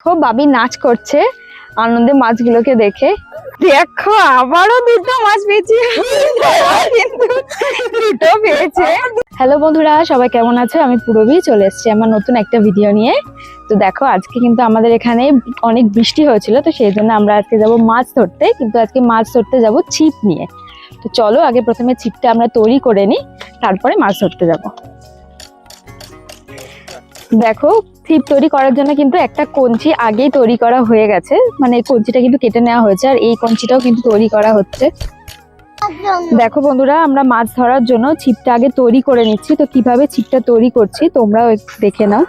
খুব বাবি নাচ করছে আনন্দে মাছগুলোকে দেখে। দেখো আবারও দুটো মাছ পেয়েছি, কিন্তু দুটো পেয়েছে। হ্যালো বন্ধুরা, সবাই কেমন আছো? আমি পুরবি চলে এসেছি আমার নতুন একটা ভিডিও নিয়ে। তো দেখো আজকে কিন্তু আমাদের এখানে অনেক বৃষ্টি হয়েছিল, তো সেই জন্য আমরা আজকে যাব মাছ ধরতে। কিন্তু আজকে মাছ ধরতে যাব ছিপ নিয়ে। তো চলো আগে প্রথমে ছিপটা আমরা তৈরি করে নিই, তারপরে মাছ ধরতে যাব। দেখো ছিপ তৈরি করার জন্য কিন্তু একটা কঞ্চি আগেই তৈরি করা হয়ে গেছে, মানে এই কঞ্চিটা কিন্তু কেটে নেওয়া হয়েছে, আর এই কঞ্চিটাও কিন্তু তৈরি করা হচ্ছে। দেখো বন্ধুরা, আমরা মাছ ধরার জন্য ছিপটা আগে তৈরি করে নিচ্ছি। তো কিভাবে ছিপটা তৈরি করছি তোমরাও দেখে নাও।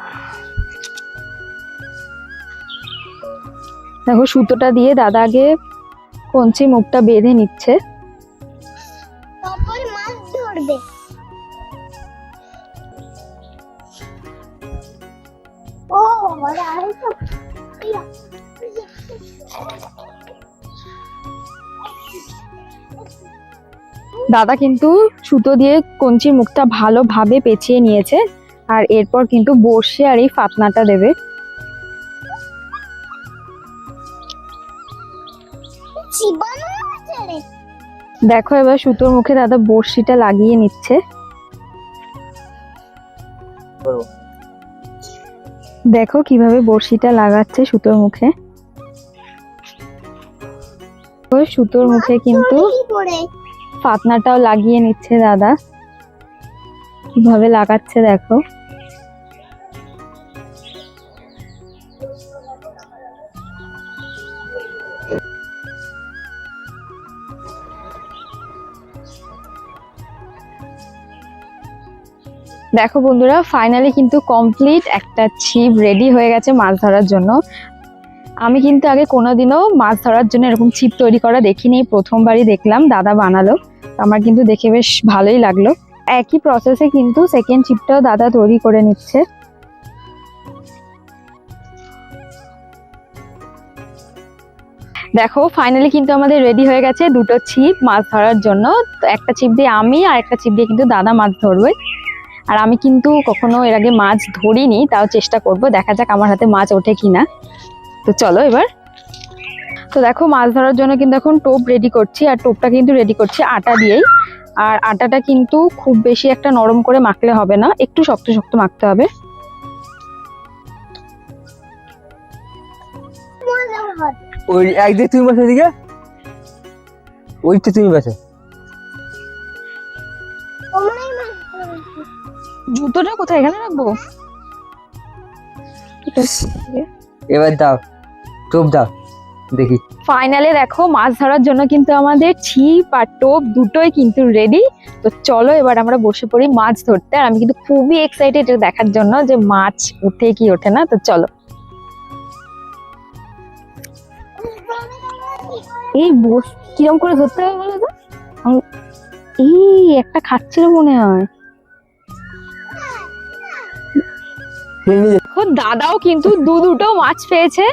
দেখো সুতোটা দিয়ে দাদা আগে কঞ্চি মুখটা বেঁধে নিচ্ছে। তারপর মাছ ধরবে। ও বাবা, আরে তো দাদা কিন্তু সুতো দিয়ে কঞ্চির মুখটা ভালোভাবে পেঁচিয়ে নিয়েছে, আর এরপর কিন্তু বসে আর এই ফাতনাটা দেবে। জীবাণু আছে রে। দেখো এবার সুতোর মুখে দাদা বড়শিটা লাগিয়ে নিচ্ছে। দেখো কিভাবে বড়শিটা লাগাচ্ছে সুতোর মুখে। সুতোর মুখে কিন্তু কি করে? ফাতনাটাও লাগিয়ে নিচ্ছে দাদা। কিভাবে লাগাচ্ছে দেখো। দেখো বন্ধুরা, ফাইনালি কিন্তু কমপ্লিট একটা ছিপ রেডি হয়ে গেছে মাছ ধরার জন্য। আমি কিন্তু আগে কোনোদিনও মাছ ধরার জন্য এরকম ছিপ তৈরি করা দেখিনি, প্রথমবারই দেখলাম দাদা বানালো। আমার কিন্তু দেখে বেশ ভালোই লাগলো। একই প্রসেসে কিন্তু সেকেন্ড ছিপটাও দাদা তৈরি করে নিচ্ছে। দেখো ফাইনালি কিন্তু আমাদের রেডি হয়ে গেছে দুটো ছিপ মাছ ধরার জন্য। তো একটা ছিপ দিয়ে আমি আর একটা ছিপ দিয়ে কিন্তু দাদা মাছ ধরবে। আর আমি কিন্তু কখনো এর আগে মাছ ধরিনি, তাও চেষ্টা করব, দেখা যাক আমার হাতে মাছ ওঠে কিনা। তো চলো এবার। তো দেখো মাছ ধরার জন্য কিন্তু এখন টোপ রেডি করছি, আর টোপটা কিন্তু রেডি করছি আটা দিয়েই। আর আটাটা কিন্তু খুব বেশি একটা নরম করে মাখলে হবে না, একটু শক্ত শক্ত মাখতে হবে। ওই একদিকে তুমি বসে, এদিকে ওইটা তুমি বসে। তোমরাই মাছ ধরবে। জুতোটা কোথায়? এখানে রাখবো। এবার দাও, টোপ দাও দেখি। ফাইনালি দেখো মাছ ধরার জন্য কিন্তু আমাদের ছিপ আর টোপ দুটোই কিন্তু রেডি। তো চলো এবার আমরা বসে পড়ি মাছ ধরতে। আর আমি কিন্তু খুবই এক্সাইটেড এটা দেখার জন্য যে মাছ ওঠে কি ওঠে না। তো চলো। এই বস কিরম করে ধরতে হবে বলো তো? এই একটা খাচ্ছিল মনে হয়। দেখো দাদাও কিন্তু দুটো মাছ পেয়েছে।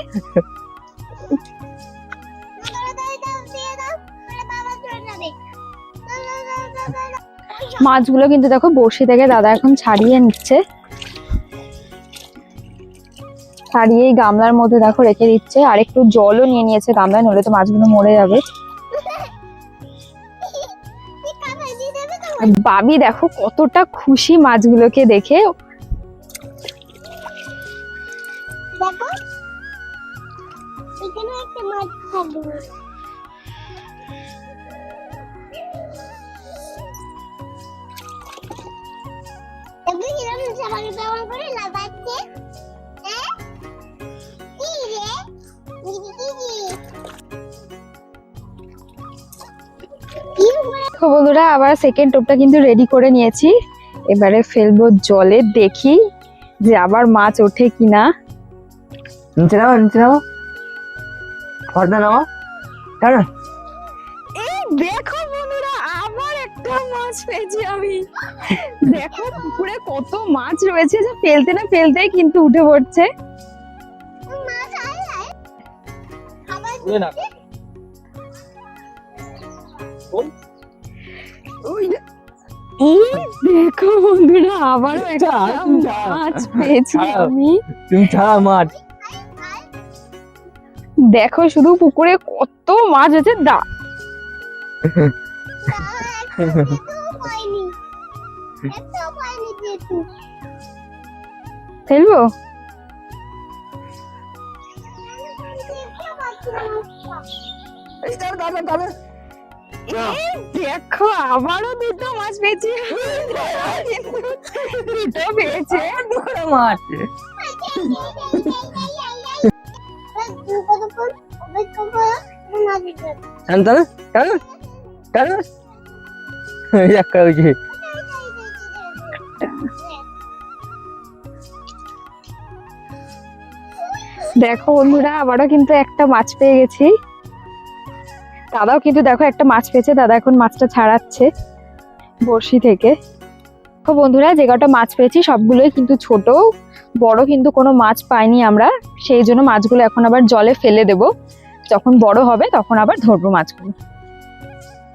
মাছগুলো কিন্তু দেখো বড়শি থেকে দাদা এখন ছাড়িয়ে নিচ্ছে, ছাড়িয়ে এই গামলার মধ্যে দেখো রেখে দিচ্ছে। আর একটু জলও নিয়ে নিয়েছে গামলায়, নইলে তো মাছগুলো মরে যাবে। আর বাবি দেখো কতটা খুশি মাছগুলোকে দেখে। দেখো এখানে একটা মাছ থাকবে। তুমি এরকম সবাই ব্যবহার করে লাগাচ্ছে। হ্যাঁ কি রে তো বন্ধুরা আবার সেকেন্ড টোপটা কিন্তু রেডি করে নিয়েছি। এবারে ফেলবো জলে, দেখি যে আবার মাছ ওঠে কিনা। নিচে নামো, নিচে নামো, ফর্দা নামো। দাঁড়া, এই দেখো বন্ধুরা আবার একটা মাছ পেয়েছি আমি। দেখো পুকুরে কত মাছ রয়েছে, যে ফেলতে না ফেলতেই কিন্তু উঠে পড়ছে। মাছ আয় আবার দেখো বন্ধুরা আবারও একটা মাছ পেয়েছি আমি। তুমি ছাড়া মাছ। দেখো শুধু পুকুরে কত মাছ হয়েছে পাইনি একটাও পাইনি যেহেতু ফেলবো। দেখো আবারও দুটো মাছ পেয়েছি, দুটো পেয়েছে। মাছ টান টান টান একটা হয়েছে। দেখো বন্ধুরা আবারও কিন্তু একটা মাছ পেয়ে গেছি। দাদাও কিন্তু দেখো একটা মাছ পেয়েছে, দাদা এখন মাছটা ছাড়াচ্ছে বড়শি থেকে। দেখো বন্ধুরা যে কটা মাছ পেয়েছি সবগুলোই কিন্তু ছোট, বড় কিন্তু কোনো মাছ পাইনি আমরা, সেই জন্য মাছগুলো এখন আবার জলে ফেলে দেব, যখন বড় হবে তখন আবার ধরবো মাছগুলো।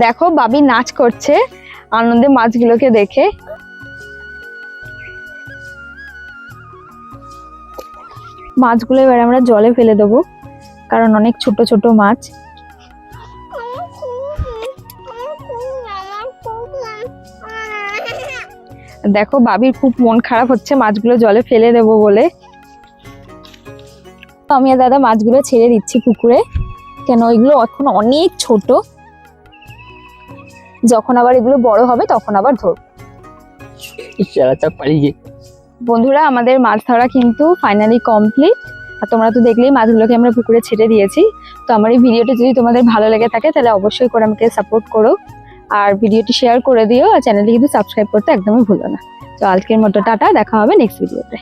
দেখো বাবি নাচ করছে আনন্দে মাছগুলোকে দেখে। মাছগুলো এবার আমরা জলে ফেলে দেবো, কারণ অনেক ছোট ছোট মাছ। দেখো বাবির খুব মন খারাপ হচ্ছে মাছগুলো জলে ফেলে দেবো বলে। তো আমি আর দাদা মাছগুলো ছেড়ে দিচ্ছি পুকুরে, কেন ওইগুলো এখন অনেক ছোট, যখন আবার এগুলো বড় হবে তখন আবার ধরবো। চালাটা পালিয়ে বন্ধুরা আমাদের মাছ ধরা কিন্তু ফাইনালি কমপ্লিট। আর তোমরা তো দেখলেই মাছগুলোকে আমরা পুকুরে ছেড়ে দিয়েছি। তো আমার এই ভিডিওটা যদি তোমাদের ভালো লেগে থাকে তাহলে অবশ্যই করে আমাকে সাপোর্ট করো, আর ভিডিওটি শেয়ার করে দিও, আর চ্যানেলটি কিন্তু সাবস্ক্রাইব করতে একদমই ভুলো না। তো আজকের মতো টাটা, দেখা হবে নেক্সট ভিডিওতে।